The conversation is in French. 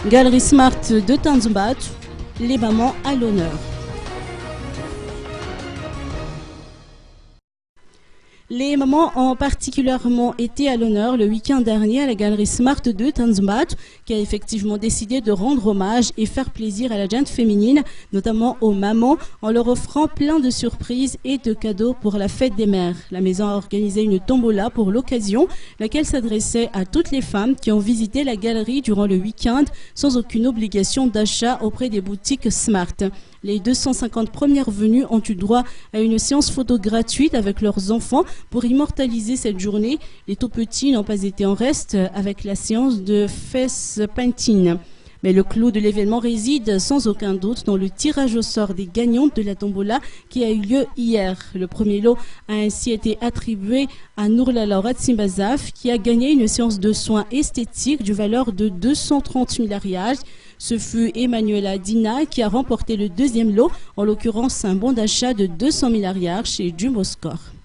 Galerie Smart de Tanzbat, les mamans à l'honneur. Les mamans ont particulièrement été à l'honneur le week-end dernier à la Galerie Smart de Tanzbat, qui a effectivement décidé de rendre hommage et faire plaisir à la gente féminine, notamment aux mamans, en leur offrant plein de surprises et de cadeaux pour la fête des mères. La maison a organisé une tombola pour l'occasion, laquelle s'adressait à toutes les femmes qui ont visité la galerie durant le week-end sans aucune obligation d'achat auprès des boutiques Smart. Les 250 premières venues ont eu droit à une séance photo gratuite avec leurs enfants pour immortaliser cette journée. Les tout petits n'ont pas été en reste avec la séance de face painting. Mais le clou de l'événement réside sans aucun doute dans le tirage au sort des gagnantes de la tombola qui a eu lieu hier. Le premier lot a ainsi été attribué à Nourlala Ratsimbazaf qui a gagné une séance de soins esthétiques du valeur de 230 000 ariages. Ce fut Emmanuela Dina qui a remporté le deuxième lot, en l'occurrence un bon d'achat de 200 000 ariages chez Jumbo Score.